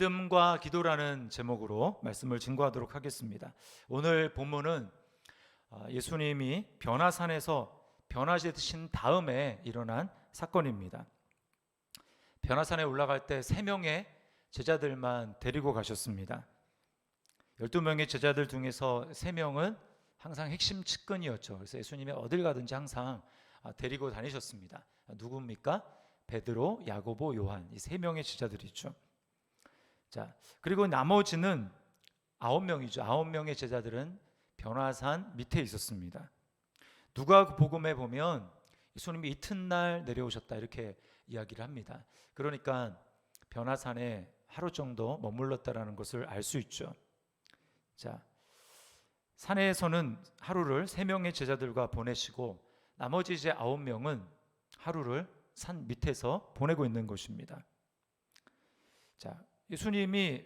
믿음과 기도라는 제목으로 말씀을 증거하도록 하겠습니다. 오늘 본문은 예수님이 변화산에서 변화되신 다음에 일어난 사건입니다. 변화산에 올라갈 때 3명의 제자들만 데리고 가셨습니다. 12명의 제자들 중에서 3명은 항상 핵심 측근이었죠. 그래서 예수님이 어딜 가든지 항상 데리고 다니셨습니다. 누굽니까? 베드로, 야고보, 요한, 이 3명의 제자들이죠. 자, 그리고 나머지는 9명이죠. 9명의 제자들은 변화산 밑에 있었습니다. 누가복음에 보면 예수님이 이튿날 내려오셨다 이렇게 이야기를 합니다. 그러니까 변화산에 하루 정도 머물렀다라는 것을 알 수 있죠. 자, 산에서는 하루를 3명의 제자들과 보내시고 나머지 이제 9명은 하루를 산 밑에서 보내고 있는 것입니다. 자, 예수님이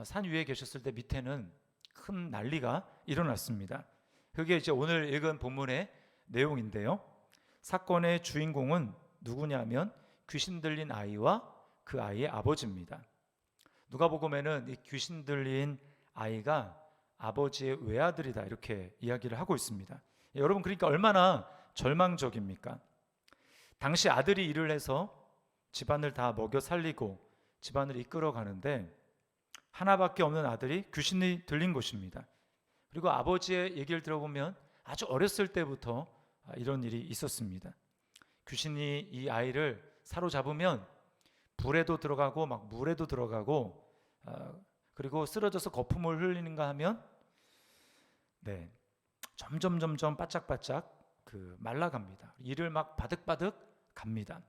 산 위에 계셨을 때 밑에는 큰 난리가 일어났습니다. 그게 이제 오늘 읽은 본문의 내용인데요. 사건의 주인공은 누구냐면 귀신 들린 아이와 그 아이의 아버지입니다. 누가복음에는 이 귀신 들린 아이가 아버지의 외아들이다 이렇게 이야기를 하고 있습니다. 여러분, 그러니까 얼마나 절망적입니까? 당시 아들이 일을 해서 집안을 다 먹여 살리고 집안을 이끌어 가는데 하나밖에 없는 아들이 귀신이 들린 것입니다. 그리고 아버지의 얘기를 들어보면 아주 어렸을 때부터 이런 일이 있었습니다. 귀신이 이 아이를 사로잡으면 불에도 들어가고 막 물에도 들어가고 그리고 쓰러져서 거품을 흘리는가 하면 점점 바짝바짝 말라갑니다. 이를 막 바득바득 갑니다.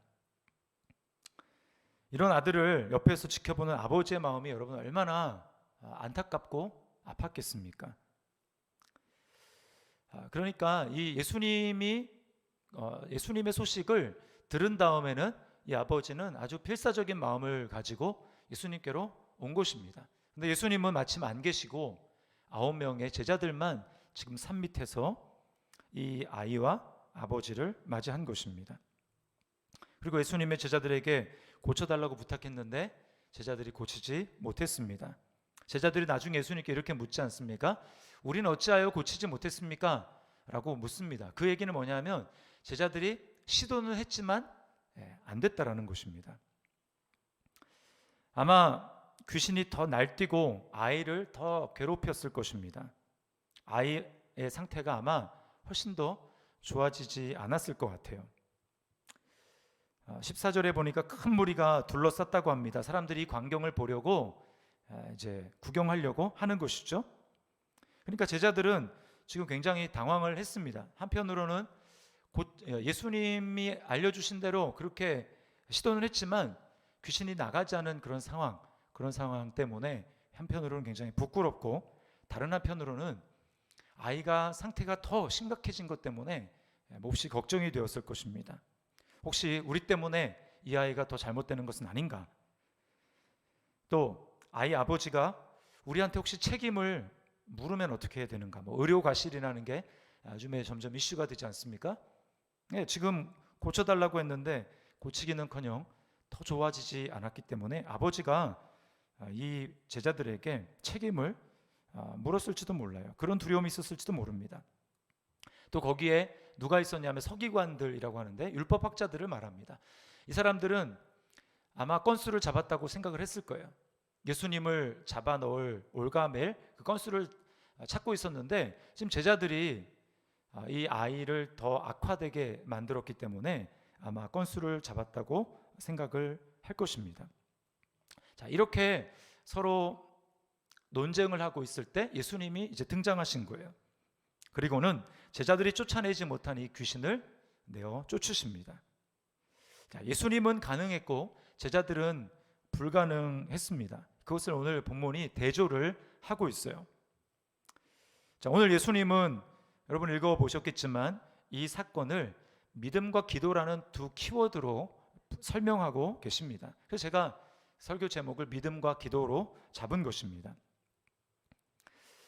이런 아들을 옆에서 지켜보는 아버지의 마음이 여러분 얼마나 안타깝고 아팠겠습니까? 그러니까 이 예수님의 소식을 들은 다음에는 이 아버지는 아주 필사적인 마음을 가지고 예수님께로 온 것입니다. 근데 예수님은 마침 안 계시고 9명의 제자들만 지금 산 밑에서 이 아이와 아버지를 맞이한 것입니다. 그리고 예수님의 제자들에게 고쳐달라고 부탁했는데 제자들이 고치지 못했습니다. 제자들이 나중에 예수님께 이렇게 묻지 않습니까? 우리는 어찌하여 고치지 못했습니까? 라고 묻습니다. 그 얘기는 뭐냐면 제자들이 시도는 했지만 안 됐다라는 것입니다. 아마 귀신이 더 날뛰고 아이를 더 괴롭혔을 것입니다. 아이의 상태가 아마 훨씬 더 좋아지지 않았을 것 같아요. 14절에 보니까 큰 무리가 둘러쌌다고 합니다. 사람들이 이 광경을 보려고 이제 구경하려고 하는 것이죠. 그러니까 제자들은 지금 굉장히 당황을 했습니다. 한편으로는 예수님이 알려주신 대로 그렇게 시도는 했지만 귀신이 나가지 않은 그런 상황 때문에 한편으로는 굉장히 부끄럽고 다른 한편으로는 아이가 상태가 더 심각해진 것 때문에 몹시 걱정이 되었을 것입니다. 혹시 우리 때문에 이 아이가 더 잘못되는 것은 아닌가? 또 아이 아버지가 우리한테 혹시 책임을 물으면 어떻게 해야 되는가? 의료과실이라는 게 요즘에 점점 이슈가 되지 않습니까? 지금 고쳐달라고 했는데 고치기는커녕 더 좋아지지 않았기 때문에 아버지가 이 제자들에게 책임을 물었을지도 몰라요. 그런 두려움이 있었을지도 모릅니다. 또 거기에 누가 있었냐면 서기관들이라고 하는데 율법학자들을 말합니다. 이 사람들은 아마 건수를 잡았다고 생각을 했을 거예요. 예수님을 잡아 넣을 올가멜 그 건수를 찾고 있었는데 지금 제자들이 이 아이를 더 악화되게 만들었기 때문에 아마 건수를 잡았다고 생각을 할 것입니다. 자, 이렇게 서로 논쟁을 하고 있을 때 예수님이 이제 등장하신 거예요. 그리고는 제자들이 쫓아내지 못한 이 귀신을 내어 쫓으십니다. 자, 예수님은 가능했고 제자들은 불가능했습니다. 그것을 오늘 본문이 대조를 하고 있어요. 자, 오늘 예수님은 여러분 읽어보셨겠지만 이 사건을 믿음과 기도라는 두 키워드로 설명하고 계십니다. 그래서 제가 설교 제목을 믿음과 기도로 잡은 것입니다.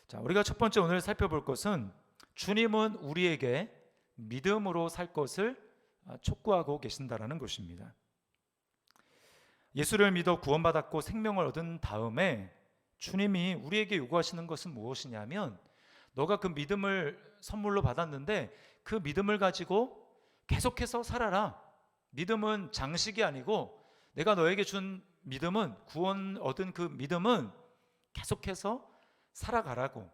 자, 우리가 첫 번째 오늘 살펴볼 것은 주님은 우리에게 믿음으로 살 것을 촉구하고 계신다라는 것입니다. 예수를 믿어 구원받았고 생명을 얻은 다음에 주님이 우리에게 요구하시는 것은 무엇이냐면, 너가 그 믿음을 선물로 받았는데 그 믿음을 가지고 계속해서 살아라. 믿음은 장식이 아니고, 내가 너에게 준 믿음은, 구원 얻은 그 믿음은 계속해서 살아가라고,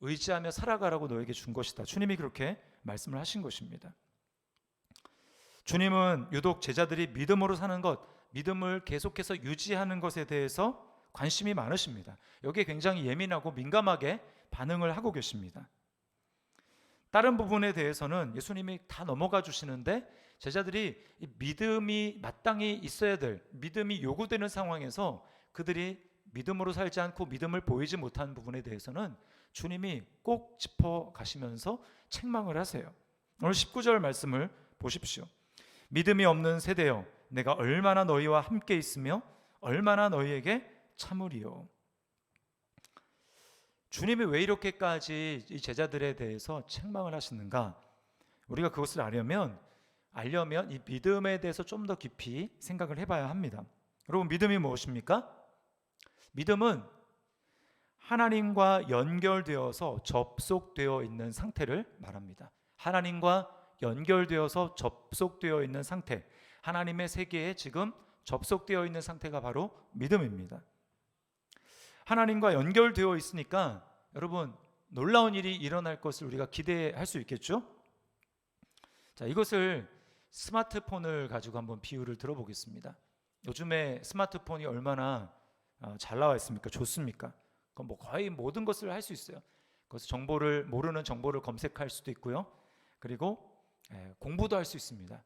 의지하며 살아가라고 너에게 준 것이다. 주님이 그렇게 말씀을 하신 것입니다. 주님은 유독 제자들이 믿음으로 사는 것, 믿음을 계속해서 유지하는 것에 대해서 관심이 많으십니다. 여기에 굉장히 예민하고 민감하게 반응을 하고 계십니다. 다른 부분에 대해서는 예수님이 다 넘어가 주시는데, 제자들이 믿음이 마땅히 있어야 될, 믿음이 요구되는 상황에서 그들이 믿음으로 살지 않고 믿음을 보이지 못하는 부분에 대해서는 주님이 꼭 짚어 가시면서 책망을 하세요. 오늘 19절 말씀을 보십시오. 믿음이 없는 세대여, 내가 얼마나 너희와 함께 있으며 얼마나 너희에게 참으리요. 주님이 왜 이렇게까지 이 제자들에 대해서 책망을 하시는가? 우리가 그것을 알려면 이 믿음에 대해서 좀 더 깊이 생각을 해봐야 합니다. 여러분, 믿음이 무엇입니까? 믿음은 하나님과 연결되어서 접속되어 있는 상태를 말합니다. 하나님과 연결되어서 접속되어 있는 상태, 하나님의 세계에 지금 접속되어 있는 상태가 바로 믿음입니다. 하나님과 연결되어 있으니까 여러분, 놀라운 일이 일어날 것을 우리가 기대할 수 있겠죠? 자, 이것을 스마트폰을 가지고 한번 비유를 들어보겠습니다. 요즘에 스마트폰이 얼마나 잘 나와 있습니까? 좋습니까? 그건 뭐 거의 모든 것을 할 수 있어요. 그래서 모르는 정보를 검색할 수도 있고요. 그리고 공부도 할 수 있습니다.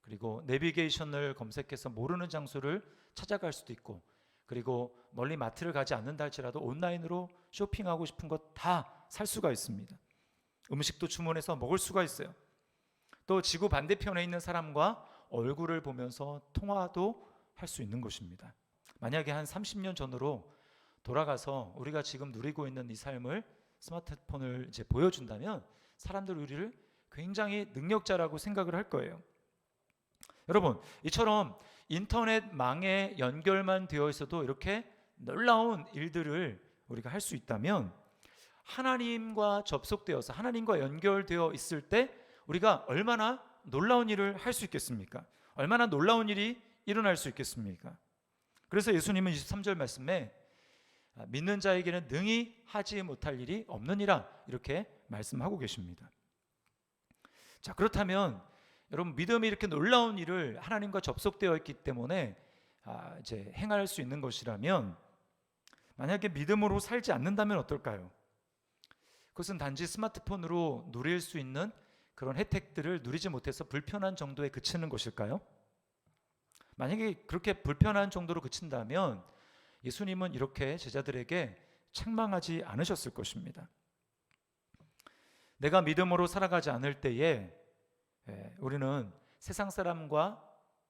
그리고 내비게이션을 검색해서 모르는 장소를 찾아갈 수도 있고, 그리고 멀리 마트를 가지 않는다 할지라도 온라인으로 쇼핑하고 싶은 것 다 살 수가 있습니다. 음식도 주문해서 먹을 수가 있어요. 또 지구 반대편에 있는 사람과 얼굴을 보면서 통화도 할 수 있는 것입니다. 만약에 한 30년 전으로 돌아가서 우리가 지금 누리고 있는 이 삶을 스마트폰을 이제 보여준다면 사람들 우리를 굉장히 능력자라고 생각을 할 거예요. 여러분, 이처럼 인터넷망에 연결만 되어 있어도 이렇게 놀라운 일들을 우리가 할 수 있다면, 하나님과 접속되어서 하나님과 연결되어 있을 때 우리가 얼마나 놀라운 일을 할 수 있겠습니까? 얼마나 놀라운 일이 일어날 수 있겠습니까? 그래서 예수님은 23절 말씀에 믿는 자에게는 능히 하지 못할 일이 없느니라, 이렇게 말씀하고 계십니다. 자, 그렇다면 여러분, 믿음이 이렇게 놀라운 일을 하나님과 접속되어 있기 때문에 이제 행할 수 있는 것이라면, 만약에 믿음으로 살지 않는다면 어떨까요? 그것은 단지 스마트폰으로 누릴 수 있는 그런 혜택들을 누리지 못해서 불편한 정도에 그치는 것일까요? 만약에 그렇게 불편한 정도로 그친다면 예수님은 이렇게 제자들에게 책망하지 않으셨을 것입니다. 내가 믿음으로 살아가지 않을 때에 우리는 세상 사람과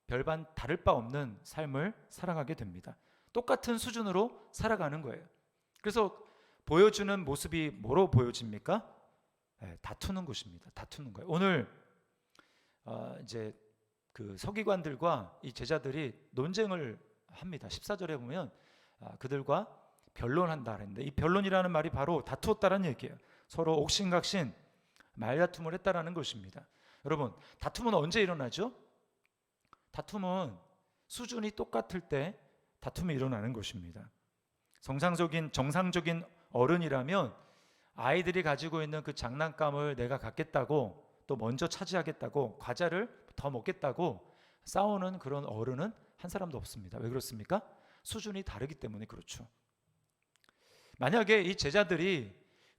별반 다를 바 없는 삶을 살아가게 됩니다. 똑같은 수준으로 살아가는 거예요. 그래서 보여주는 모습이 뭐로 보여집니까? 다투는 것입니다. 다투는 거예요. 오늘 이제 그 서기관들과 이 제자들이 논쟁을 합니다. 14절에 보면 그들과 변론한다 그랬는데, 이 변론이라는 말이 바로 다투었다는 얘기예요. 서로 옥신각신 말다툼을 했다라는 것입니다. 여러분, 다툼은 언제 일어나죠? 다툼은 수준이 똑같을 때 다툼이 일어나는 것입니다. 정상적인 어른이라면 아이들이 가지고 있는 그 장난감을 내가 갖겠다고, 또 먼저 차지하겠다고, 과자를 더 먹겠다고 싸우는 그런 어른은 한 사람도 없습니다. 왜 그렇습니까? 수준이 다르기 때문에 그렇죠. 만약에 이 제자들이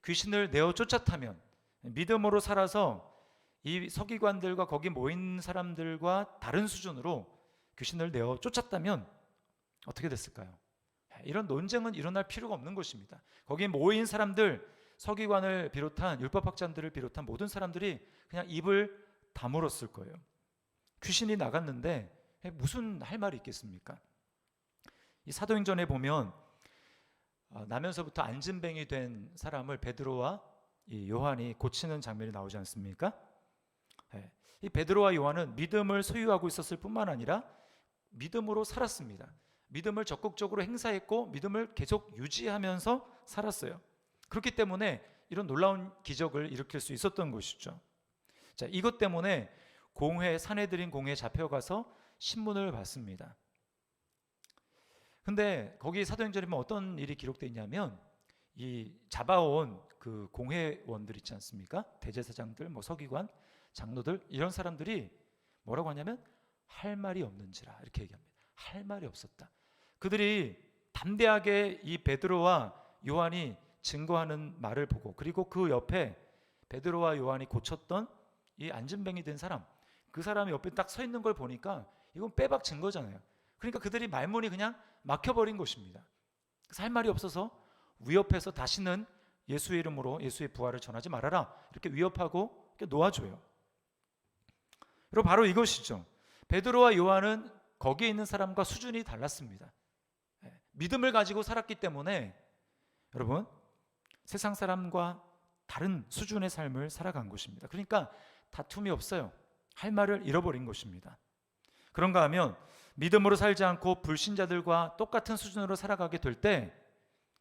귀신을 내어 쫓았다면, 믿음으로 살아서 이 서기관들과 거기 모인 사람들과 다른 수준으로 귀신을 내어 쫓았다면 어떻게 됐을까요? 이런 논쟁은 일어날 필요가 없는 것입니다. 거기 모인 사람들, 서기관을 비롯한 율법학자들을 비롯한 모든 사람들이 그냥 입을 다물었을 거예요. 귀신이 나갔는데 무슨 할 말이 있겠습니까? 이 사도행전에 보면 나면서부터 안진뱅이 된 사람을 베드로와 이 요한이 고치는 장면이 나오지 않습니까? 이 베드로와 요한은 믿음을 소유하고 있었을 뿐만 아니라 믿음으로 살았습니다. 믿음을 적극적으로 행사했고 믿음을 계속 유지하면서 살았어요. 그렇기 때문에 이런 놀라운 기적을 일으킬 수 있었던 것이죠. 자, 이것 때문에 산헤드린 공회에 잡혀가서 신문을 받습니다. 근데 거기 사도행전에 보면 어떤 일이 기록되어 있냐면 이 잡아온 그 공회원들 있지 않습니까? 대제사장들, 서기관, 장로들 이런 사람들이 뭐라고 하냐면 할 말이 없는지라 이렇게 얘기합니다. 할 말이 없었다. 그들이 담대하게 이 베드로와 요한이 증거하는 말을 보고 그리고 그 옆에 베드로와 요한이 고쳤던 이 안진뱅이 된 사람 그 사람이 옆에 딱 서 있는 걸 보니까 이건 빼박 증거잖아요. 그러니까 그들이 말문이 그냥 막혀버린 것입니다. 그래서 할 말이 없어서 위협해서 다시는 예수의 이름으로 예수의 부활을 전하지 말아라 이렇게 위협하고 이렇게 놓아줘요. 그리고 바로 이것이죠. 베드로와 요한은 거기에 있는 사람과 수준이 달랐습니다. 믿음을 가지고 살았기 때문에 여러분 세상 사람과 다른 수준의 삶을 살아간 것입니다. 그러니까 다툼이 없어요. 할 말을 잃어버린 것입니다. 그런가 하면 믿음으로 살지 않고 불신자들과 똑같은 수준으로 살아가게 될 때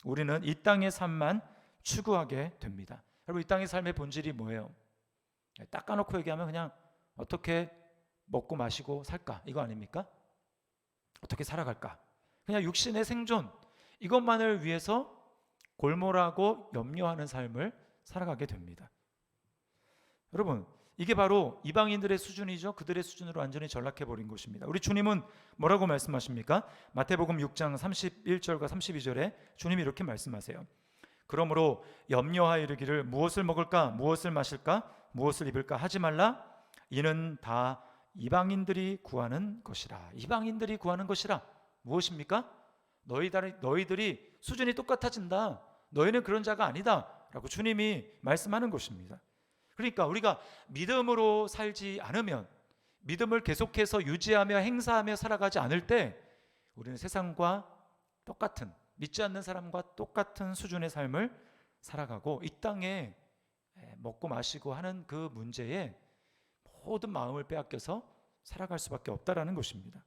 우리는 이 땅의 삶만 추구하게 됩니다. 여러분 이 땅의 삶의 본질이 뭐예요? 딱 까놓고 얘기하면 그냥 어떻게 먹고 마시고 살까 이거 아닙니까? 어떻게 살아갈까? 그냥 육신의 생존 이것만을 위해서 골몰하고 염려하는 삶을 살아가게 됩니다. 여러분 이게 바로 이방인들의 수준이죠. 그들의 수준으로 완전히 전락해버린 것입니다. 우리 주님은 뭐라고 말씀하십니까? 마태복음 6장 31절과 32절에 주님이 이렇게 말씀하세요. 그러므로 염려하여 이르기를 무엇을 먹을까 무엇을 마실까 무엇을 입을까 하지 말라. 이는 다 이방인들이 구하는 것이라. 이방인들이 구하는 것이라. 무엇입니까? 너희들이 수준이 똑같아진다. 너희는 그런 자가 아니다 라고 주님이 말씀하는 것입니다. 그러니까 우리가 믿음으로 살지 않으면 믿음을 계속해서 유지하며 행사하며 살아가지 않을 때 우리는 세상과 똑같은 믿지 않는 사람과 똑같은 수준의 삶을 살아가고 이 땅에 먹고 마시고 하는 그 문제에 모든 마음을 빼앗겨서 살아갈 수밖에 없다라는 것입니다.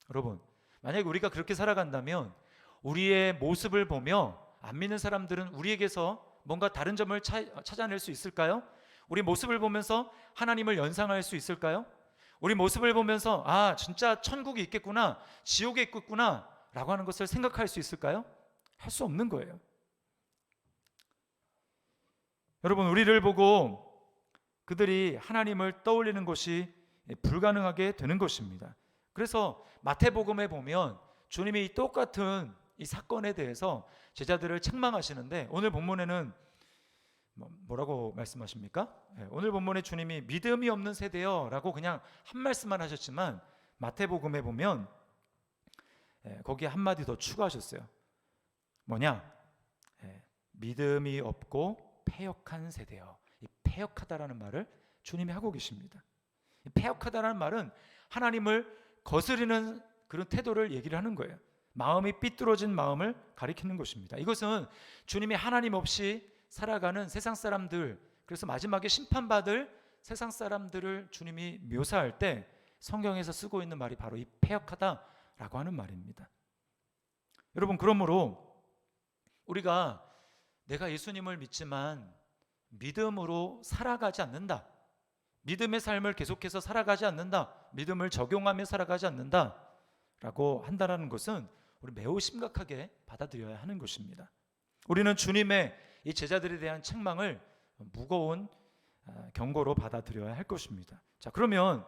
여러분 만약에 우리가 그렇게 살아간다면 우리의 모습을 보며 안 믿는 사람들은 우리에게서 뭔가 다른 점을 찾아낼 수 있을까요? 우리 모습을 보면서 하나님을 연상할 수 있을까요? 우리 모습을 보면서 아 진짜 천국이 있겠구나 지옥에 있겠구나 라고 하는 것을 생각할 수 있을까요? 할 수 없는 거예요. 여러분 우리를 보고 그들이 하나님을 떠올리는 것이 불가능하게 되는 것입니다. 그래서 마태복음에 보면 주님이 똑같은 이 사건에 대해서 제자들을 책망하시는데 오늘 본문에는 뭐라고 말씀하십니까? 오늘 본문에 주님이 믿음이 없는 세대요 라고 그냥 한 말씀만 하셨지만 마태복음에 보면 거기에 한마디 더 추가하셨어요. 뭐냐? 믿음이 없고 패역한 세대요. 이 패역하다라는 말을 주님이 하고 계십니다. 이 패역하다라는 말은 하나님을 거스르는 그런 태도를 얘기를 하는 거예요. 마음이 삐뚤어진 마음을 가리키는 것입니다. 이것은 주님이 하나님 없이 살아가는 세상 사람들, 그래서 마지막에 심판받을 세상 사람들을 주님이 묘사할 때 성경에서 쓰고 있는 말이 바로 이 패역하다라고 하는 말입니다. 여러분 그러므로 우리가 내가 예수님을 믿지만 믿음으로 살아가지 않는다, 믿음의 삶을 계속해서 살아가지 않는다, 믿음을 적용하며 살아가지 않는다 라고 한다는 것은 우리 매우 심각하게 받아들여야 하는 것입니다. 우리는 주님의 이 제자들에 대한 책망을 무거운 경고로 받아들여야 할 것입니다. 자, 그러면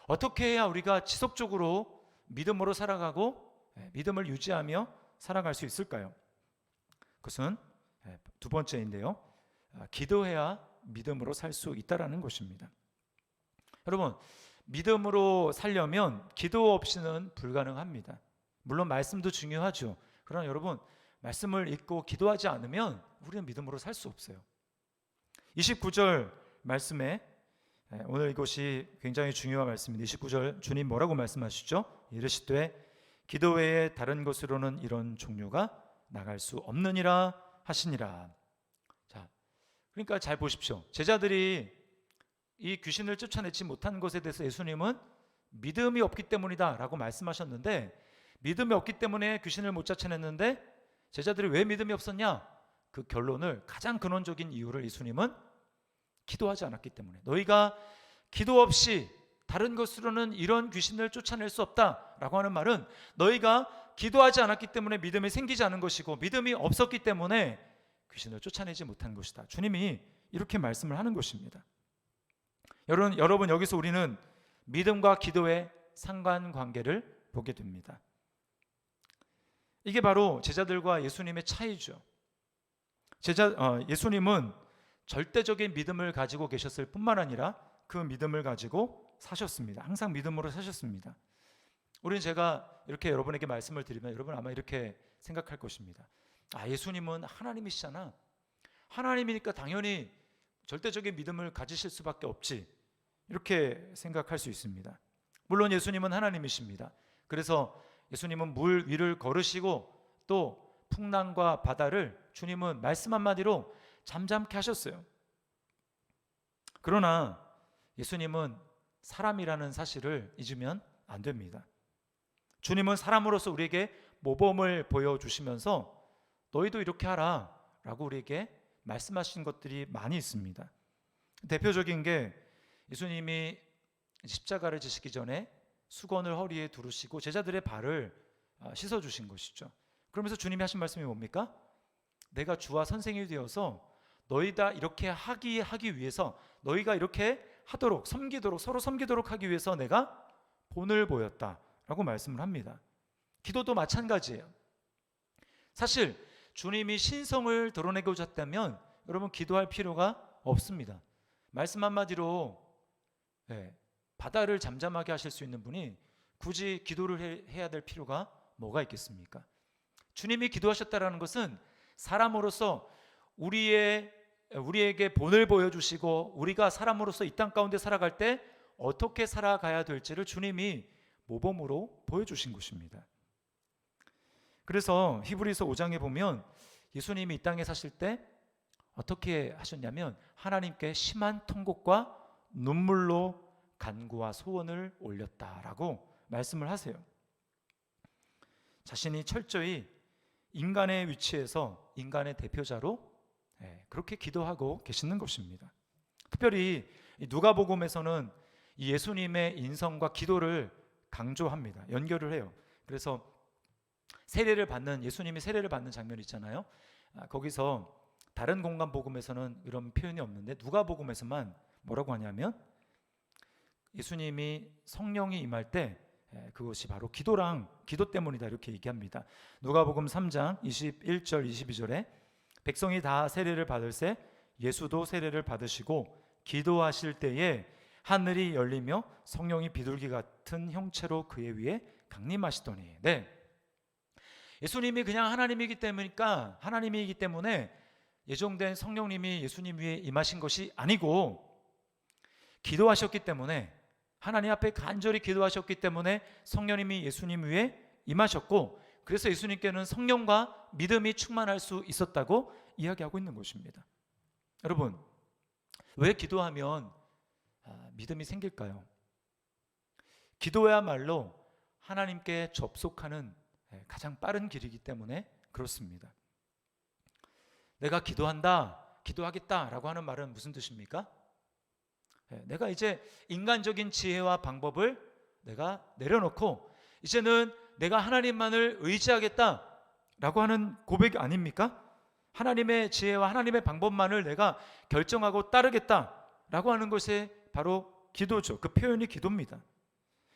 어떻게 해야 우리가 지속적으로 믿음으로 살아가고 믿음을 유지하며 살아갈 수 있을까요? 그것은 두 번째인데요. 기도해야 믿음으로 살 수 있다라는 것입니다. 여러분, 믿음으로 살려면 기도 없이는 불가능합니다. 물론 말씀도 중요하죠. 그러나 여러분, 말씀을 읽고 기도하지 않으면 우리는 믿음으로 살 수 없어요. 29절 말씀에 오늘 이것이 굉장히 중요한 말씀입니다. 29절 주님 뭐라고 말씀하시죠? 이르시되 기도 외에 다른 것으로는 이런 종류가 나갈 수 없느니라 하시니라. 자, 그러니까 잘 보십시오. 제자들이 이 귀신을 쫓아내지 못한 것에 대해서 예수님은 믿음이 없기 때문이다 라고 말씀하셨는데 믿음이 없기 때문에 귀신을 못 쫓아냈는데 제자들이 왜 믿음이 없었냐? 그 결론을, 가장 근원적인 이유를 예수님은 기도하지 않았기 때문에, 너희가 기도 없이 다른 것으로는 이런 귀신을 쫓아낼 수 없다라고 하는 말은 너희가 기도하지 않았기 때문에 믿음이 생기지 않은 것이고, 믿음이 없었기 때문에 귀신을 쫓아내지 못한 것이다. 주님이 이렇게 말씀을 하는 것입니다. 여러분, 여기서 우리는 믿음과 기도의 상관관계를 보게 됩니다. 이게 바로 제자들과 예수님의 차이죠. 예수님은 절대적인 믿음을 가지고 계셨을 뿐만 아니라 그 믿음을 가지고 사셨습니다. 항상 믿음으로 사셨습니다. 우리는, 제가 이렇게 여러분에게 말씀을 드리면 여러분 아마 이렇게 생각할 것입니다. 예수님은 하나님이시잖아. 하나님이니까 당연히 절대적인 믿음을 가지실 수밖에 없지, 이렇게 생각할 수 있습니다. 물론 예수님은 하나님이십니다. 그래서 예수님은 물 위를 걸으시고 또 풍랑과 바다를 주님은 말씀 한마디로 잠잠케 하셨어요. 그러나 예수님은 사람이라는 사실을 잊으면 안 됩니다. 주님은 사람으로서 우리에게 모범을 보여주시면서 너희도 이렇게 하라 라고 우리에게 말씀하신 것들이 많이 있습니다. 대표적인 게, 예수님이 십자가를 지시기 전에 수건을 허리에 두르시고 제자들의 발을 씻어주신 것이죠. 그러면서 주님이 하신 말씀이 뭡니까? 내가 주와 선생이 되어서 너희다 이렇게 하기 위해서, 너희가 이렇게 하도록, 섬기도록, 서로 섬기도록 하기 위해서 내가 본을 보였다 라고 말씀을 합니다. 기도도 마찬가지예요. 사실 주님이 신성을 드러내고자 했다면 여러분 기도할 필요가 없습니다. 말씀 한마디로 바다를 잠잠하게 하실 수 있는 분이 굳이 기도를 해야 될 필요가 뭐가 있겠습니까? 주님이 기도하셨다라는 것은 사람으로서 우리에게 본을 보여주시고, 우리가 사람으로서 이 땅 가운데 살아갈 때 어떻게 살아가야 될지를 주님이 모범으로 보여주신 것입니다. 그래서 히브리서 5장에 보면 예수님이 이 땅에 사실 때 어떻게 하셨냐면 하나님께 심한 통곡과 눈물로 간구와 소원을 올렸다라고 말씀을 하세요. 자신이 철저히 인간의 위치에서 인간의 대표자로 그렇게 기도하고 계시는 것입니다. 특별히 누가복음에서는 이 예수님의 인성과 기도를 강조합니다. 연결을 해요. 그래서 예수님이 세례를 받는 장면이 있잖아요. 거기서 다른 공간 복음에서는 이런 표현이 없는데 누가복음에서만 뭐라고 하냐면, 예수님이 성령이 임할 때 그것이 바로 기도 때문이다 이렇게 얘기합니다. 누가복음 3장 21절 22절에 백성이 다 세례를 받을새 예수도 세례를 받으시고 기도하실 때에 하늘이 열리며 성령이 비둘기 같은 형체로 그의 위에 강림하시더니. 예수님이 그냥 하나님이기 때문에 예정된 성령님이 예수님 위에 임하신 것이 아니고, 기도하셨기 때문에, 하나님 앞에 간절히 기도하셨기 때문에 성령님이 예수님 위에 임하셨고, 그래서 예수님께는 성령과 믿음이 충만할 수 있었다고 이야기하고 있는 것입니다. 여러분, 왜 기도하면 믿음이 생길까요? 기도야말로 하나님께 접속하는 가장 빠른 길이기 때문에 그렇습니다. 내가 기도하겠다라고 하는 말은 무슨 뜻입니까? 내가 이제 인간적인 지혜와 방법을 내가 내려놓고 이제는 내가 하나님만을 의지하겠다라고 하는 고백 아닙니까? 하나님의 지혜와 하나님의 방법만을 내가 결정하고 따르겠다라고 하는 것이 바로 기도죠. 그 표현이 기도입니다.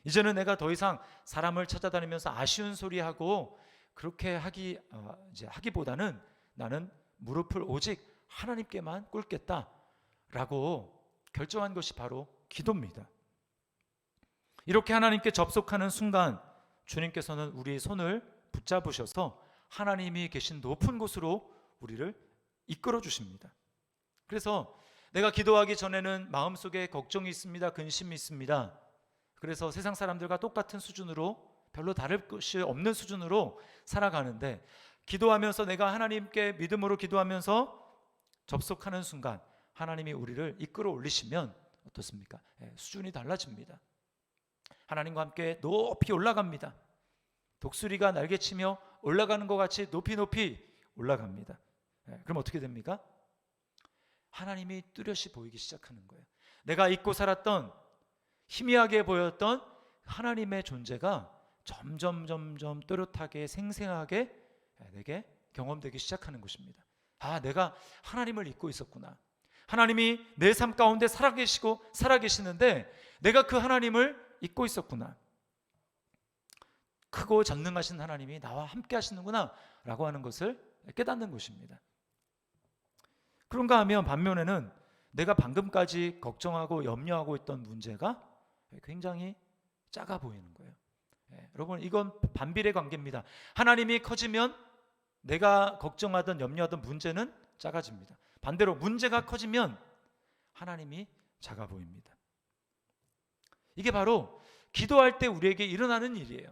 이제는 내가 더 이상 사람을 찾아다니면서 아쉬운 소리하고 그렇게 하기보다는 나는 무릎을 오직 하나님께만 꿇겠다라고 결정한 것이 바로 기도입니다. 이렇게 하나님께 접속하는 순간 주님께서는 우리의 손을 붙잡으셔서 하나님이 계신 높은 곳으로 우리를 이끌어 주십니다. 그래서 내가 기도하기 전에는 마음속에 걱정이 있습니다. 근심이 있습니다. 그래서 세상 사람들과 똑같은 수준으로, 별로 다를 것이 없는 수준으로 살아가는데, 기도하면서 내가 하나님께 믿음으로 기도하면서 접속하는 순간 하나님이 우리를 이끌어 올리시면 어떻습니까? 수준이 달라집니다. 하나님과 함께 높이 올라갑니다. 독수리가 날개치며 올라가는 것 같이 높이 높이 올라갑니다. 그럼 어떻게 됩니까? 하나님이 뚜렷이 보이기 시작하는 거예요. 내가 잊고 살았던, 희미하게 보였던 하나님의 존재가 점점 또렷하게 생생하게 내게 경험되기 시작하는 것입니다. 아, 내가 하나님을 잊고 있었구나. 하나님이 내 삶 가운데 살아계시는데 내가 그 하나님을 잊고 있었구나. 크고 전능하신 하나님이 나와 함께 하시는구나 라고 하는 것을 깨닫는 것입니다. 그런가 하면 반면에는 내가 방금까지 걱정하고 염려하고 있던 문제가 굉장히 작아 보이는 거예요. 여러분, 이건 반비례 관계입니다. 하나님이 커지면 내가 걱정하던 염려하던 문제는 작아집니다. 반대로 문제가 커지면 하나님이 작아 보입니다. 이게 바로 기도할 때 우리에게 일어나는 일이에요.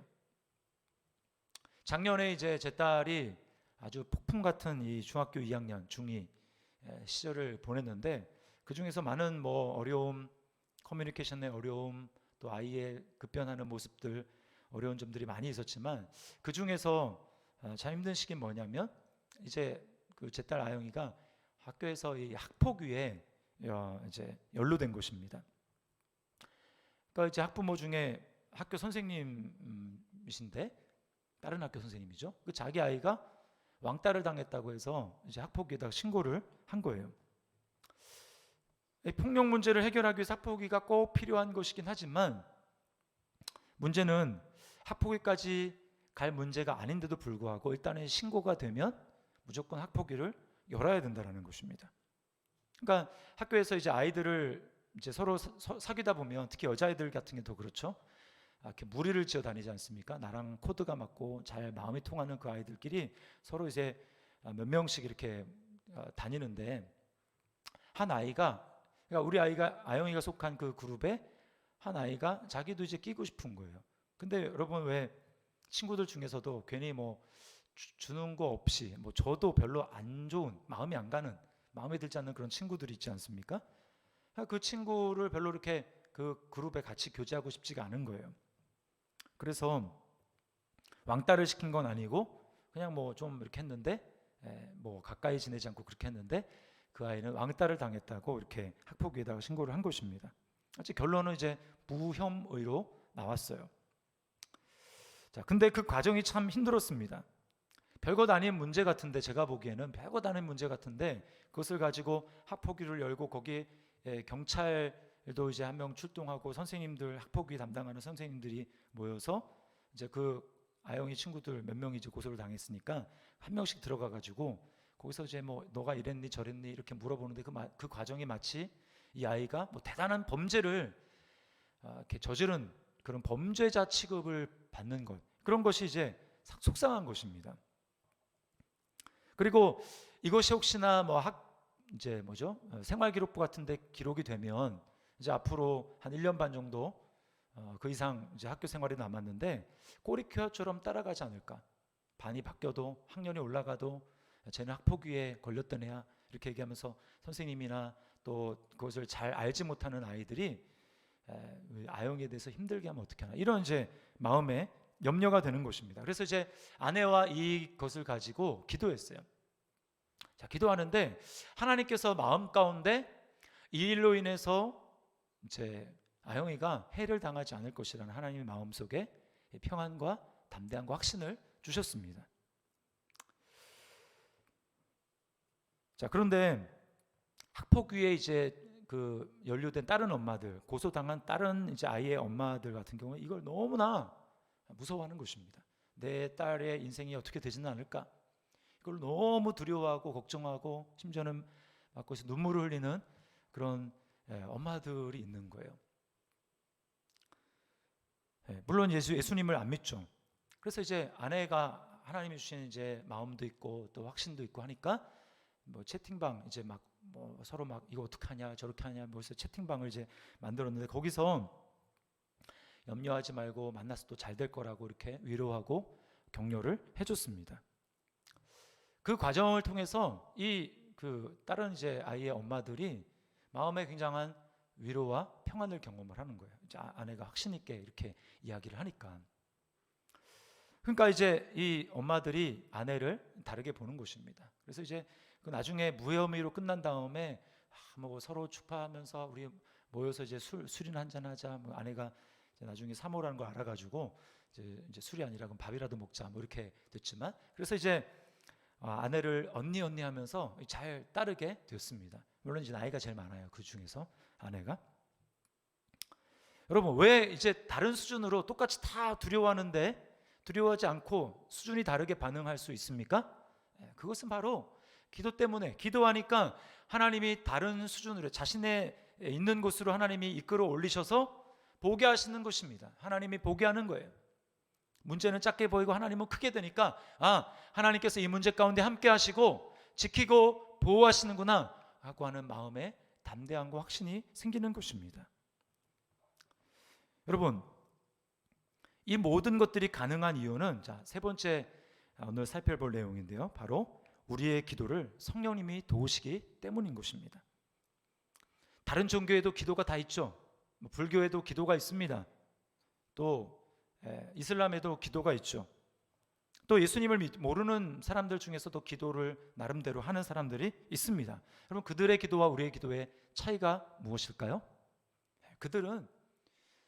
작년에 이제 제 딸이 아주 폭풍 같은 이 중학교 2학년 중2 시절을 보냈는데, 그 중에서 많은 어려움, 커뮤니케이션의 어려움, 또 아이의 급변하는 모습들, 어려운 점들이 많이 있었지만, 그 중에서 참 힘든 시기는 뭐냐면, 이제 그 제 딸 아영이가 학교에서 이 학폭위에 이제 연루된 것입니다. 그러니까 이제 학부모 중에 학교 선생님이신데, 다른 학교 선생님이죠. 그 자기 아이가 왕따를 당했다고 해서 이제 학폭위에다가 신고를 한 거예요. 폭력 문제를 해결하기 위해서 학폭위가 꼭 필요한 것이긴 하지만, 문제는 학폭위까지 갈 문제가 아닌데도 불구하고 일단은 신고가 되면 무조건 학폭위를 열어야 된다는 것입니다. 그러니까 학교에서 이제 아이들을 이제 서로 사귀다 보면, 특히 여자아이들 같은 게 더 그렇죠. 이렇게 무리를 지어 다니지 않습니까? 나랑 코드가 맞고 잘 마음이 통하는 그 아이들끼리 서로 이제 몇 명씩 이렇게 다니는데, 한 아이가, 그러니까 우리 아이가, 아영이가 속한 그 그룹에 한 아이가 자기도 이제 끼고 싶은 거예요. 근데 여러분, 왜 친구들 중에서도 괜히 주는 거 없이 저도 별로 안 좋은, 마음이 안 가는, 마음에 들지 않는 그런 친구들이 있지 않습니까? 그 친구를 별로 이렇게 그 그룹에 같이 교제하고 싶지가 않은 거예요. 그래서 왕따를 시킨 건 아니고 그냥 좀 이렇게 했는데, 가까이 지내지 않고 그렇게 했는데, 그 아이는 왕따를 당했다고 이렇게 학폭위에다가 신고를 한 것입니다. 아직 결론은 이제 무혐의로 나왔어요. 자, 근데 그 과정이 참 힘들었습니다. 별것 아닌 문제 같은데, 제가 보기에는 별것 아닌 문제 같은데, 그것을 가지고 학폭위를 열고 거기에 경찰도 이제 한 명 출동하고 선생님들, 학폭위 담당하는 선생님들이 모여서 이제 그 아영이 친구들 몇 명이 이제 고소를 당했으니까 한 명씩 들어가 가지고 거기서 이제 너가 이랬니 저랬니 이렇게 물어보는데, 그 과정이 마치 이 아이가 대단한 범죄를 이렇게 저지른 그런 범죄자 취급을 받는 것, 그런 것이 이제 속상한 것입니다. 그리고 이것이 혹시나 이제 생활기록부 같은데 기록이 되면 이제 앞으로 한 1년 반 정도 그 이상 이제 학교 생활이 남았는데, 꼬리표처럼 따라가지 않을까. 반이 바뀌어도, 학년이 올라가도 쟤는 학폭위에 걸렸던 애야 이렇게 얘기하면서 선생님이나 또 그것을 잘 알지 못하는 아이들이 아영에 대해서 힘들게 하면 어떻게 하나, 이런 이제 마음에 염려가 되는 것입니다. 그래서 이제 아내와 이것을 가지고 기도했어요. 자, 기도하는데 하나님께서 마음 가운데 이 일로 인해서 이제 아영이가 해를 당하지 않을 것이라는 하나님의 마음속에 평안과 담대함과 확신을 주셨습니다. 자, 그런데 학폭위에 이제 그 연루된 다른 엄마들, 고소당한 다른 이제 아이의 엄마들 같은 경우는 이걸 너무나 무서워하는 것입니다. 내 딸의 인생이 어떻게 되지는 않을까? 이걸 너무 두려워하고 걱정하고 심지어는 거기서 눈물을 흘리는 그런 엄마들이 있는 거예요. 물론 예수님을 안 믿죠. 그래서 이제 아내가 하나님이 주신 이제 마음도 있고 또 확신도 있고 하니까 채팅방 이제 서로 이거 어떻게 하냐 저렇게 하냐 벌써 채팅방을 이제 만들었는데, 거기서 염려하지 말고 만나서 또 잘 될 거라고 이렇게 위로하고 격려를 해줬습니다. 그 과정을 통해서 그 다른 이제 아이의 엄마들이 마음에 굉장한 위로와 평안을 경험을 하는 거예요. 이제 아내가 확신 있게 이렇게 이야기를 하니까. 그러니까 이제 이 엄마들이 아내를 다르게 보는 것입니다. 그래서 이제 그 나중에 무혐의로 끝난 다음에 뭐 서로 축하하면서 우리 모여서 이제 술이나 한잔 하자. 뭐 아내가 이제 나중에 사모라는 걸 알아가지고 이제 술이 아니라 그럼 밥이라도 먹자. 뭐 이렇게 됐지만, 그래서 이제 아내를 언니 하면서 잘 따르게 되었습니다. 물론 이제 나이가 제일 많아요. 그 중에서 아내가. 여러분, 왜 이제 다른 수준으로 똑같이 다 두려워하는데 두려워하지 않고 수준이 다르게 반응할 수 있습니까? 그것은 바로 기도 때문에, 기도하니까 하나님이 다른 수준으로 자신의 있는 곳으로 하나님이 이끌어 올리셔서 보게 하시는 것입니다. 하나님이 보게 하는 거예요. 문제는 작게 보이고 하나님은 크게 되니까 하나님께서 이 문제 가운데 함께 하시고 지키고 보호하시는구나 하고 하는 마음에 담대함과 확신이 생기는 것입니다. 여러분, 이 모든 것들이 가능한 이유는 세 번째 오늘 살펴볼 내용인데요, 바로 우리의 기도를 성령님이 도우시기 때문인 것입니다. 다른 종교에도 기도가 다 있죠. 불교에도 기도가 있습니다. 또 이슬람에도 기도가 있죠. 또 예수님을 모르는 사람들 중에서도 기도를 나름대로 하는 사람들이 있습니다. 여러분, 그들의 기도와 우리의 기도의 차이가 무엇일까요? 그들은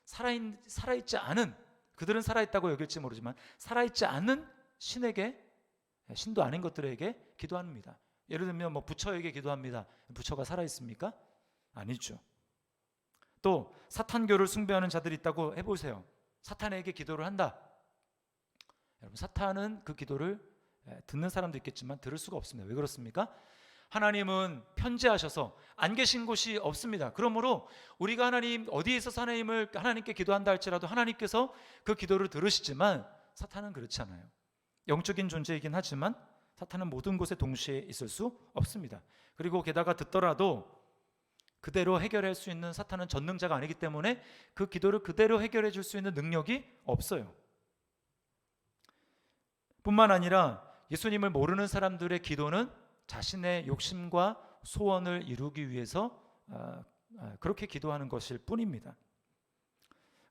살아있지 않은, 그들은 살아있다고 여길지 모르지만 살아있지 않은 신에게, 신도 아닌 것들에게 기도합니다. 예를 들면 부처에게 기도합니다. 부처가 살아있습니까? 아니죠. 또 사탄교를 숭배하는 자들이 있다고 해보세요. 사탄에게 기도를 한다. 여러분, 사탄은 그 기도를 듣는 사람도 있겠지만 들을 수가 없습니다. 왜 그렇습니까? 하나님은 편재하셔서 안 계신 곳이 없습니다. 그러므로 우리가 하나님 어디에 있어서 하나님께 기도한다 할지라도 하나님께서 그 기도를 들으시지만 사탄은 그렇지 않아요. 영적인 존재이긴 하지만 사탄은 모든 곳에 동시에 있을 수 없습니다. 그리고 게다가 듣더라도 그대로 해결할 수 있는, 사탄은 전능자가 아니기 때문에 그 기도를 그대로 해결해 줄 수 있는 능력이 없어요. 뿐만 아니라 예수님을 모르는 사람들의 기도는 자신의 욕심과 소원을 이루기 위해서 그렇게 기도하는 것일 뿐입니다.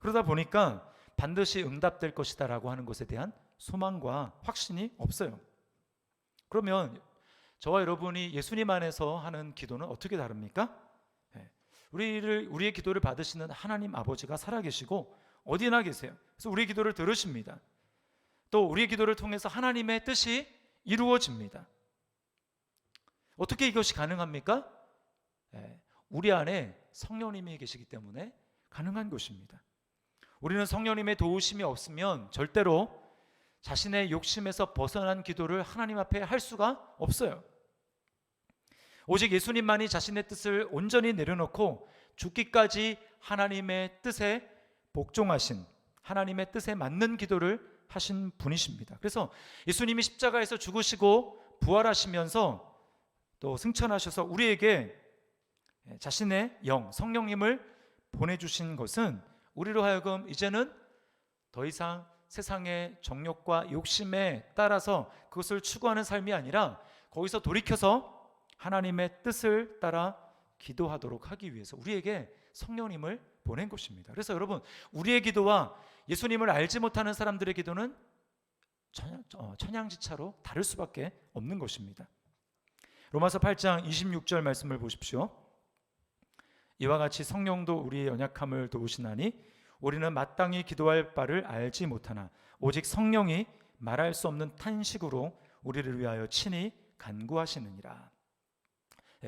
그러다 보니까 반드시 응답될 것이다 라고 하는 것에 대한 소망과 확신이 없어요. 그러면 저와 여러분이 예수님 안에서 하는 기도는 어떻게 다릅니까? 우리의 기도를 받으시는 하나님 아버지가 살아계시고 어디나 계세요. 그래서 우리의 기도를 들으십니다. 또 우리의 기도를 통해서 하나님의 뜻이 이루어집니다. 어떻게 이것이 가능합니까? 우리 안에 성령님이 계시기 때문에 가능한 것입니다. 우리는 성령님의 도우심이 없으면 절대로 자신의 욕심에서 벗어난 기도를 하나님 앞에 할 수가 없어요. 오직 예수님만이 자신의 뜻을 온전히 내려놓고 죽기까지 하나님의 뜻에 복종하신, 하나님의 뜻에 맞는 기도를 하신 분이십니다. 그래서 예수님이 십자가에서 죽으시고 부활하시면서 또 승천하셔서 우리에게 자신의 영, 성령님을 보내주신 것은 우리로 하여금 이제는 더 이상 세상의 정욕과 욕심에 따라서 그것을 추구하는 삶이 아니라 거기서 돌이켜서 하나님의 뜻을 따라 기도하도록 하기 위해서 우리에게 성령님을 보낸 것입니다. 그래서 여러분, 우리의 기도와 예수님을 알지 못하는 사람들의 기도는 천양지차로 다를 수밖에 없는 것입니다. 로마서 8장 26절 말씀을 보십시오. 이와 같이 성령도 우리의 연약함을 도우시나니 우리는 마땅히 기도할 바를 알지 못하나 오직 성령이 말할 수 없는 탄식으로 우리를 위하여 친히 간구하시느니라.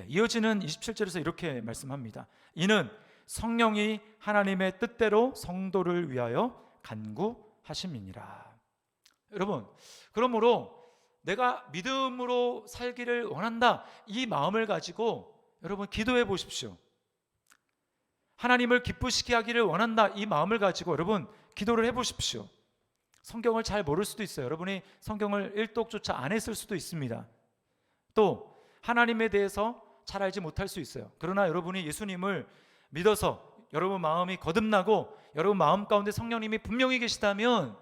이어지는 27절에서 이렇게 말씀합니다. 이는 성령이 하나님의 뜻대로 성도를 위하여 간구하심이니라. 여러분, 그러므로 내가 믿음으로 살기를 원한다, 이 마음을 가지고 여러분 기도해 보십시오. 하나님을 기쁘시게 하기를 원한다, 이 마음을 가지고 여러분 기도를 해보십시오. 성경을 잘 모를 수도 있어요. 여러분이 성경을 일독조차 안 했을 수도 있습니다. 또 하나님에 대해서 잘 알지 못할 수 있어요. 그러나 여러분이 예수님을 믿어서 여러분 마음이 거듭나고 여러분 마음 가운데 성령님이 분명히 계시다면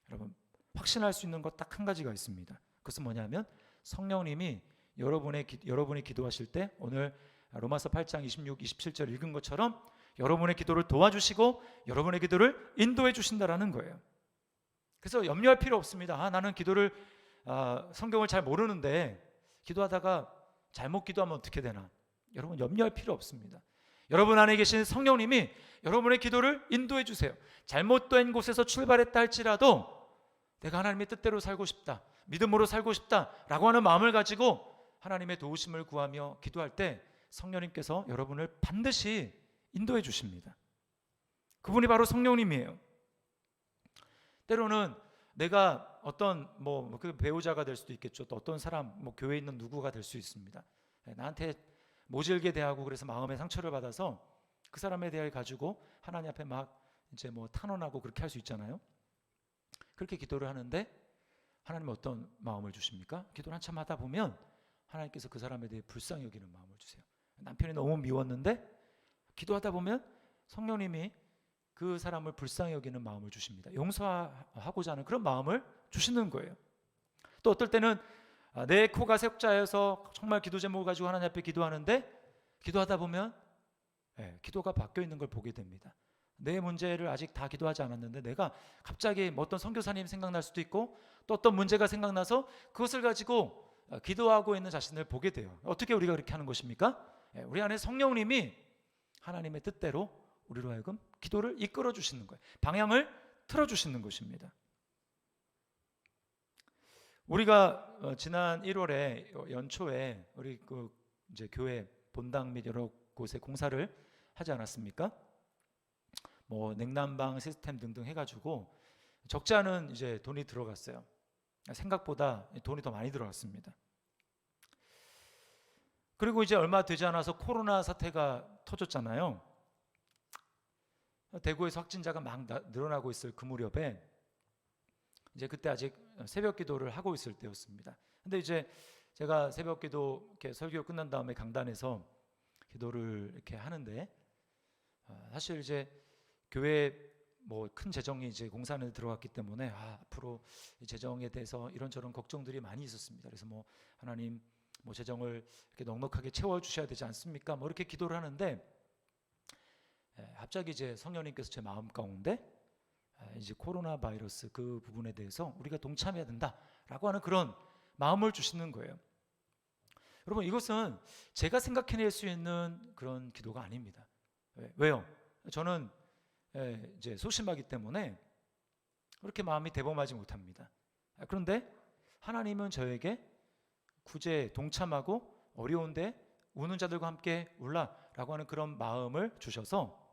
여러분 확신할 수 있는 것 딱 한 가지가 있습니다. 그것은 뭐냐면 성령님이 여러분이 기도하실 때 오늘 로마서 8장 26, 27절 읽은 것처럼 여러분의 기도를 도와주시고 여러분의 기도를 인도해 주신다라는 거예요. 그래서 염려할 필요 없습니다. 나는 기도를 성경을 잘 모르는데 기도하다가 잘못 기도하면 어떻게 되나? 여러분 염려할 필요 없습니다. 여러분 안에 계신 성령님이 여러분의 기도를 인도해 주세요. 잘못된 곳에서 출발했다 할지라도 내가 하나님의 뜻대로 살고 싶다, 믿음으로 살고 싶다라고 하는 마음을 가지고 하나님의 도우심을 구하며 기도할 때 성령님께서 여러분을 반드시 인도해 주십니다. 그분이 바로 성령님이에요. 때로는 내가 어떤 그 배우자가 될 수도 있겠죠. 또 어떤 사람, 교회에 있는 누구가 될 수 있습니다. 나한테 모질게 대하고 그래서 마음의 상처를 받아서 그 사람에 대해 가지고 하나님 앞에 막 이제 탄원하고 그렇게 할 수 있잖아요. 그렇게 기도를 하는데 하나님은 어떤 마음을 주십니까? 기도를 한참 하다 보면 하나님께서 그 사람에 대해 불쌍히 여기는 마음을 주세요. 남편이 너무 미웠는데 기도하다 보면 성령님이 그 사람을 불쌍히 여기는 마음을 주십니다. 용서하고자 하는 그런 마음을 주시는 거예요. 또 어떨 때는 내 코가 석자여서 정말 기도 제목을 가지고 하나님 앞에 기도하는데 기도하다 보면 기도가 바뀌어 있는 걸 보게 됩니다. 내 문제를 아직 다 기도하지 않았는데 내가 갑자기 어떤 선교사님 생각날 수도 있고 또 어떤 문제가 생각나서 그것을 가지고 기도하고 있는 자신을 보게 돼요. 어떻게 우리가 그렇게 하는 것입니까? 우리 안에 성령님이 하나님의 뜻대로 우리로 하여금 기도를 이끌어 주시는 거예요. 방향을 틀어 주시는 것입니다. 우리가 지난 1월에 연초에 우리 이제 교회 본당 및 여러 곳에 공사를 하지 않았습니까? 냉난방 시스템 등등 해가지고 적지 않은 이제 돈이 들어갔어요. 생각보다 돈이 더 많이 들어갔습니다. 그리고 이제 얼마 되지 않아서 코로나 사태가 터졌잖아요. 대구에서 확진자가 막 늘어나고 있을 그 무렵에 이제 그때 아직 새벽 기도를 하고 있을 때였습니다. 근데 이제 제가 새벽 기도 이렇게 설교 끝난 다음에 강단에서 기도를 이렇게 하는데 사실 이제 교회 큰 재정이 이제 공사는 들어갔기 때문에 앞으로 이 재정에 대해서 이런저런 걱정들이 많이 있었습니다. 그래서 하나님 재정을 이렇게 넉넉하게 채워 주셔야 되지 않습니까? 이렇게 기도를 하는데 갑자기 이제 성령님께서 제 마음 가운데 이제 코로나 바이러스 그 부분에 대해서 우리가 동참해야 된다라고 하는 그런 마음을 주시는 거예요. 여러분 이것은 제가 생각해낼 수 있는 그런 기도가 아닙니다. 왜요? 저는 이제 소심하기 때문에 그렇게 마음이 대범하지 못합니다. 그런데 하나님은 저에게 구제에 동참하고 어려운데 우는 자들과 함께 울라라고 하는 그런 마음을 주셔서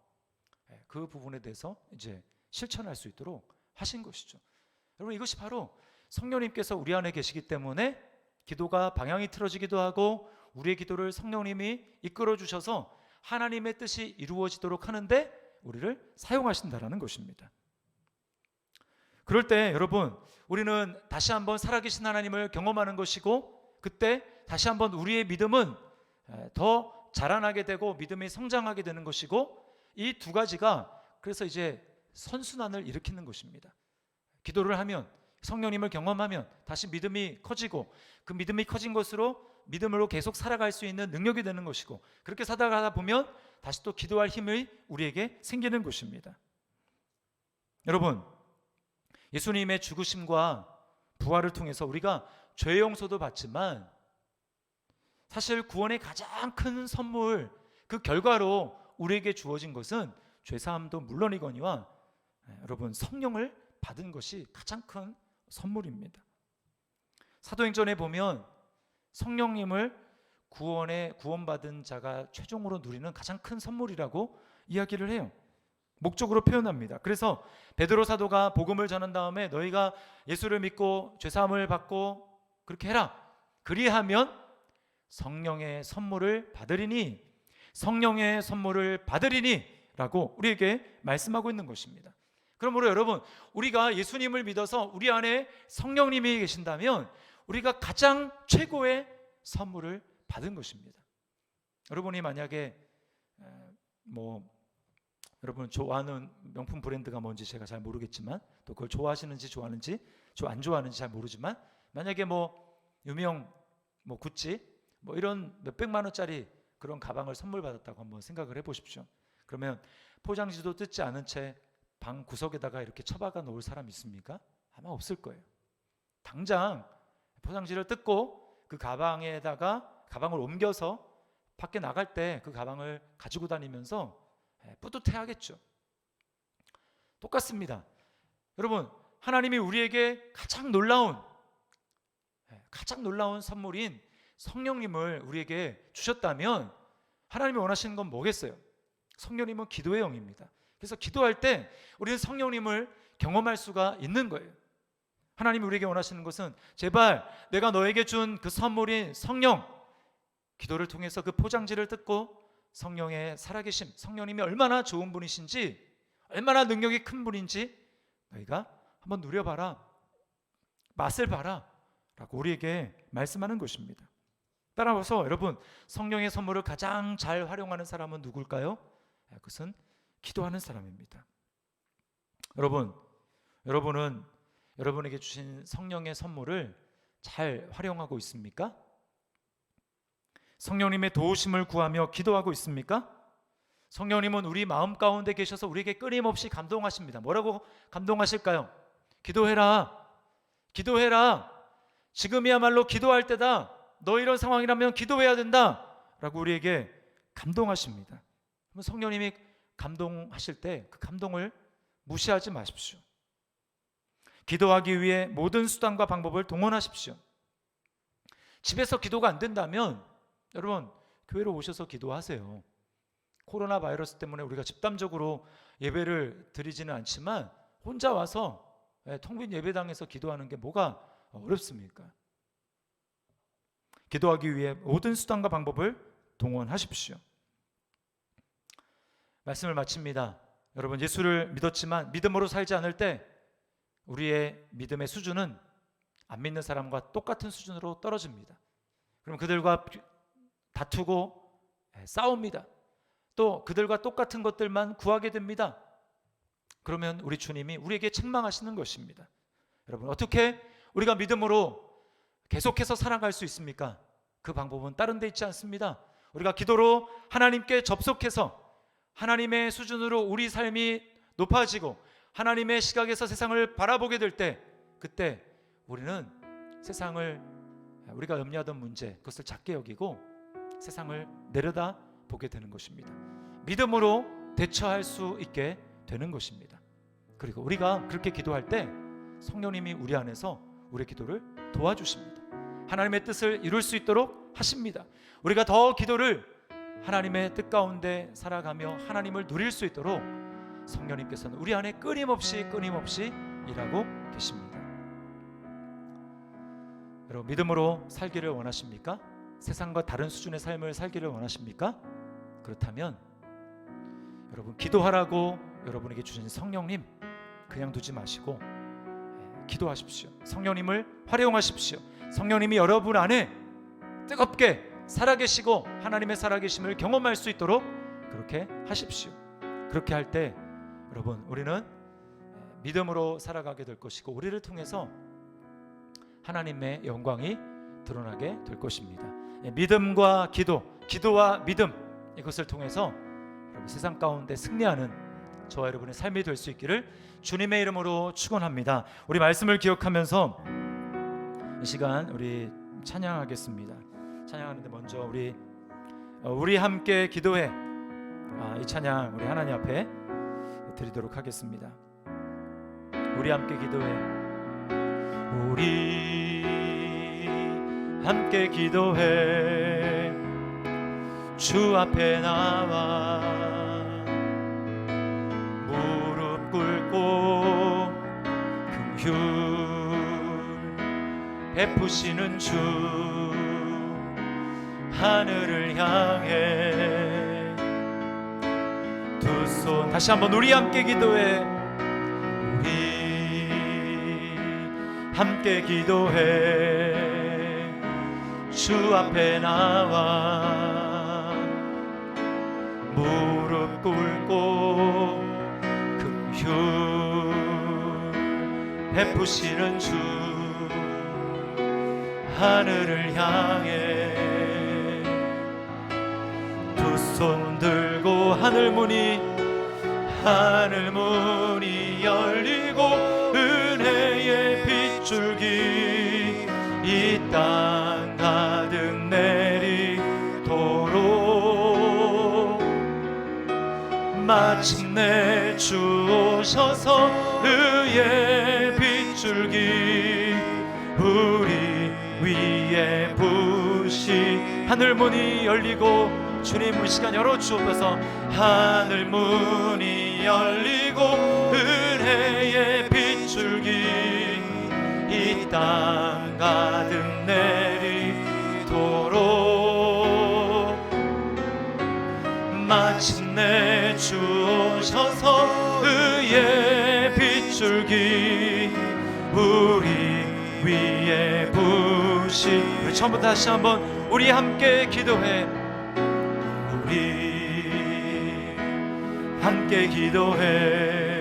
그 부분에 대해서 이제 실천할 수 있도록 하신 것이죠. 여러분 이것이 바로 성령님께서 우리 안에 계시기 때문에 기도가 방향이 틀어지기도 하고 우리의 기도를 성령님이 이끌어 주셔서 하나님의 뜻이 이루어지도록 하는데 우리를 사용하신다라는 것입니다. 그럴 때 여러분 우리는 다시 한번 살아계신 하나님을 경험하는 것이고 그때 다시 한번 우리의 믿음은 더 자라나게 되고 믿음이 성장하게 되는 것이고 이 두 가지가 그래서 이제 선순환을 일으키는 것입니다. 기도를 하면 성령님을 경험하면 다시 믿음이 커지고 그 믿음이 커진 것으로 믿음으로 계속 살아갈 수 있는 능력이 되는 것이고 그렇게 살아가다 보면 다시 또 기도할 힘이 우리에게 생기는 것입니다. 여러분 예수님의 죽으심과 부활을 통해서 우리가 죄 용서도 받지만 사실 구원의 가장 큰 선물 그 결과로 우리에게 주어진 것은 죄사함도 물론이거니와 여러분 성령을 받은 것이 가장 큰 선물입니다. 사도행전에 보면 성령님을 구원받은 자가 최종으로 누리는 가장 큰 선물이라고 이야기를 해요. 목적으로 표현합니다. 그래서 베드로 사도가 복음을 전한 다음에 너희가 예수를 믿고 죄사함을 받고 그렇게 해라. 그리하면 성령의 선물을 받으리니 성령의 선물을 받으리니 라고 우리에게 말씀하고 있는 것입니다. 그러므로 여러분 우리가 예수님을 믿어서 우리 안에 성령님이 계신다면 우리가 가장 최고의 선물을 받은 것입니다. 여러분이 만약에 여러분 좋아하는 명품 브랜드가 뭔지 제가 잘 모르겠지만 또 그걸 좋아하시는지 좋아하는지 안 좋아하는지 잘 모르지만 만약에 유명 구찌 이런 몇백만 원짜리 그런 가방을 선물 받았다고 한번 생각을 해보십시오. 그러면 포장지도 뜯지 않은 채 방 구석에다가 이렇게 처박아 놓을 사람 있습니까? 아마 없을 거예요. 당장 포장지를 뜯고 그 가방에다가 가방을 옮겨서 밖에 나갈 때 그 가방을 가지고 다니면서 뿌듯해하겠죠. 똑같습니다. 여러분, 하나님이 우리에게 가장 놀라운 선물인 성령님을 우리에게 주셨다면 하나님이 원하시는 건 뭐겠어요? 성령님은 기도의 영입니다. 그래서 기도할 때 우리는 성령님을 경험할 수가 있는 거예요. 하나님이 우리에게 원하시는 것은 제발 내가 너에게 준 그 선물인 성령, 기도를 통해서 그 포장지를 뜯고 성령의 살아계심, 성령님이 얼마나 좋은 분이신지, 얼마나 능력이 큰 분인지 너희가 한번 누려봐라, 맛을 봐라 라고 우리에게 말씀하는 것입니다. 따라서 여러분, 성령의 선물을 가장 잘 활용하는 사람은 누굴까요? 그것은 기도하는 사람입니다. 여러분은 여러분에게 주신 성령의 선물을 잘 활용하고 있습니까? 성령님의 도우심을 구하며 기도하고 있습니까? 성령님은 우리 마음 가운데 계셔서 우리에게 끊임없이 감동하십니다. 뭐라고 감동하실까요? 기도해라, 기도해라, 지금이야말로 기도할 때다, 너 이런 상황이라면 기도해야 된다 라고 우리에게 감동하십니다. 성령님이 감동하실 때 그 감동을 무시하지 마십시오. 기도하기 위해 모든 수단과 방법을 동원하십시오. 집에서 기도가 안 된다면 여러분, 교회로 오셔서 기도하세요. 코로나 바이러스 때문에 우리가 집단적으로 예배를 드리지는 않지만 혼자 와서 텅 빈 예배당에서 기도하는 게 뭐가 어렵습니까? 기도하기 위해 모든 수단과 방법을 동원하십시오. 말씀을 마칩니다. 여러분, 예수를 믿었지만 믿음으로 살지 않을 때 우리의 믿음의 수준은 안 믿는 사람과 똑같은 수준으로 떨어집니다. 그럼 그들과 다투고 싸웁니다. 또 그들과 똑같은 것들만 구하게 됩니다. 그러면 우리 주님이 우리에게 책망하시는 것입니다. 여러분, 어떻게 우리가 믿음으로 계속해서 살아갈 수 있습니까? 그 방법은 다른 데 있지 않습니다. 우리가 기도로 하나님께 접속해서 하나님의 수준으로 우리 삶이 높아지고 하나님의 시각에서 세상을 바라보게 될 때, 그때 우리는 세상을, 우리가 염려하던 문제, 그것을 작게 여기고 세상을 내려다 보게 되는 것입니다. 믿음으로 대처할 수 있게 되는 것입니다. 그리고 우리가 그렇게 기도할 때 성령님이 우리 안에서 우리의 기도를 도와주십니다. 하나님의 뜻을 이룰 수 있도록 하십니다. 우리가 더 기도를 하나님의 뜻 가운데 살아가며 하나님을 누릴 수 있도록 성령님께서는 우리 안에 끊임없이 일하고 계십니다. 여러분, 믿음으로 살기를 원하십니까? 세상과 다른 수준의 삶을 살기를 원하십니까? 그렇다면 여러분, 기도하라고 여러분에게 주신 성령님 그냥 두지 마시고 기도하십시오. 성령님을 활용하십시오. 성령님이 여러분 안에 뜨겁게 살아계시고 하나님의 살아계심을 경험할 수 있도록 그렇게 하십시오. 그렇게 할 때 여러분, 우리는 믿음으로 살아가게 될 것이고 우리를 통해서 하나님의 영광이 드러나게 될 것입니다. 믿음과 기도와 믿음, 이것을 통해서 여러분 세상 가운데 승리하는 저와 여러분의 삶이 될 수 있기를 주님의 이름으로 축원합니다. 우리 말씀을 기억하면서 이 시간 우리 찬양하겠습니다. 찬양하는데 먼저 우리 함께 기도해, 이 찬양 우리 하나님 앞에 드리도록 하겠습니다. 우리 함께 기도해. 우리 함께 기도해. 주 앞에 나와 무릎 꿇고 긍휼 베푸시는 주, 하늘을 향해 두 손, 다시 한번 우리 함께 기도해. 우리 함께 기도해. 주 앞에 나와 무릎 꿇고 긍휼 베푸시는 주, 하늘을 향해 두 손 들고 하늘 문이 열리고 은혜의 빗줄기 이 땅 가득 내리도록 마침내 주 오셔서 의의 빗줄기 우리 위에 부시 하늘 문이 열리고 주님 이 시간 열어주옵소서. 하늘 문이 열리고 은혜의 빗줄기 이 땅 가득 내리도록 마침내 주 오셔서 의의 빗줄기 우리 위에 부시. 우리 처음부터 다시 한번 우리 함께 기도해. 우리 함께 기도해.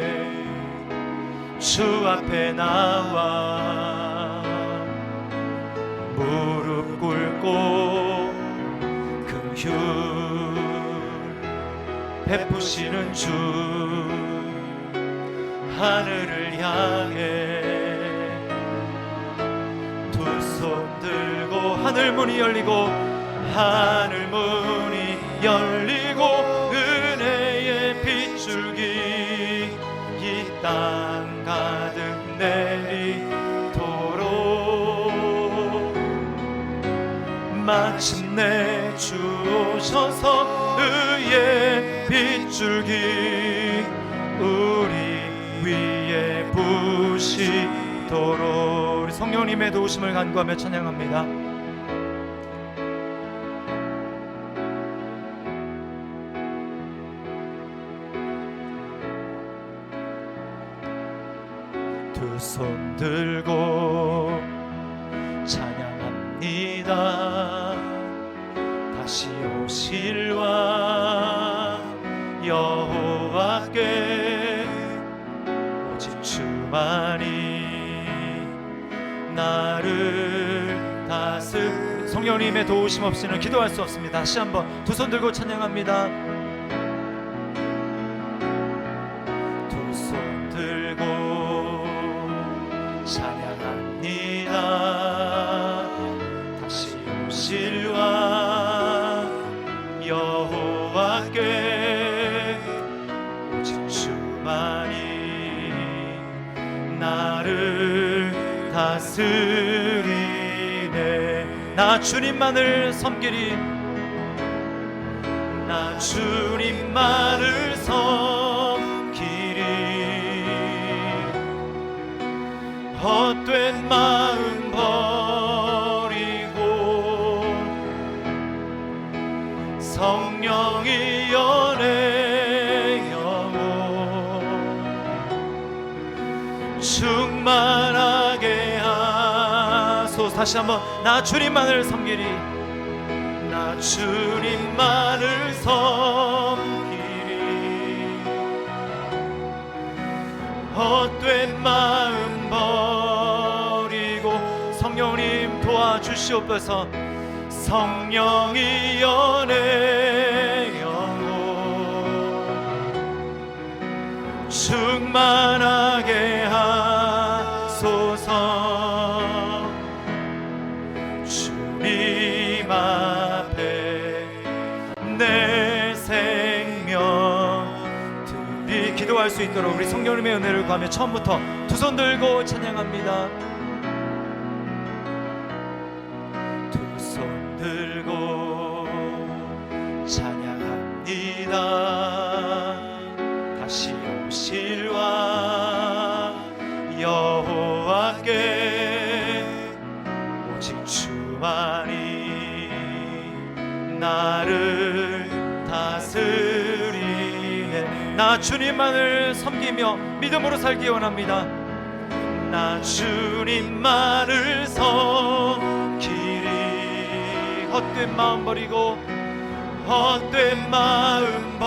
주 앞에 나와 무릎 꿇고 긍휼 베푸시는 주 하늘을 향해 두 손 들고 하늘 문이 열리고 하늘 문이 열리고 은혜의 빗줄기 이 땅 가득 내리도록 마침내 주 오셔서 의의 빗줄기 우리 위에 부시도록. 우리 성령님의 도우심을 간구하며 찬양합니다. 두 손 들고 찬양합니다. 다시 오실 왕 여호와께 오직 주만이 나를 다스. 성령님의 도우심 없이는 기도할 수 없습니다. 다시 한번 두 손 들고 찬양합니다. 두 손 들고 찬양합니다. 다시 오실 왕 여호와께 오직 주만이 나를 다스리네. 나 주님만을 섬기리. 나 주님만을 섬기리. 헛된 마음 버리고 성령이 연애 영혼 충만하게 하소서. 다시 한번 나 주님만을 섬기리. 나 주님만을 섬기리. 헛된 마음 버리고 성령님 도와주시옵소서. 성령이 연애 영혼 충만하게 하소서. 주님 앞에 내 생명 들이. 기도할 수 있도록 우리 성령님의 은혜를 구하며 처음부터 두 손 들고 찬양합니다. 두 손 들고 찬양합니다. 다시 오실 왕 여호와께 오직 주만이 나를 다스리네. 나 주님만을 섬기며 믿음으로 살기 원합니다. 나 주님만을 섬기리. 헛된 마음 버리고 헛된 마음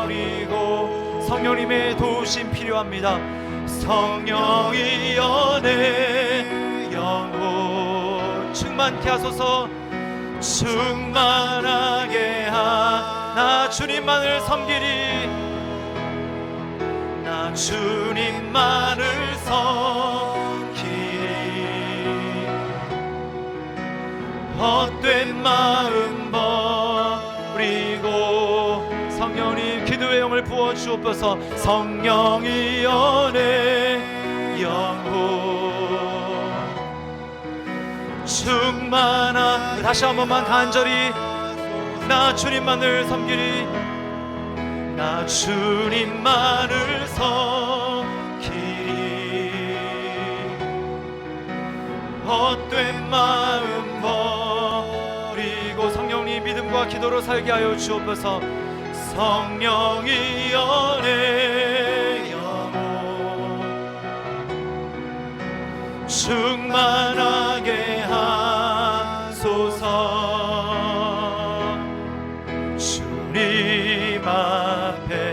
버리고 성령님의 도우심 필요합니다. 성령이 연애 영혼 충만케 하소서. 충만하게 나 주님만을 섬기리. 나 주님만을 섬기리. 헛된 마음 버리고 성령님 기도의 영을 부어주옵소서. 성령이여 내 영혼 충만하. 다시 한 번만 간절히 나 주님만을 섬기리. 나 주님만을 섬기리. 헛된 마음 버리고 성령님 믿음과 기도로 살게 하여 주옵소서. 성령이여 내 영혼 충만하게 하소서. 주님 앞에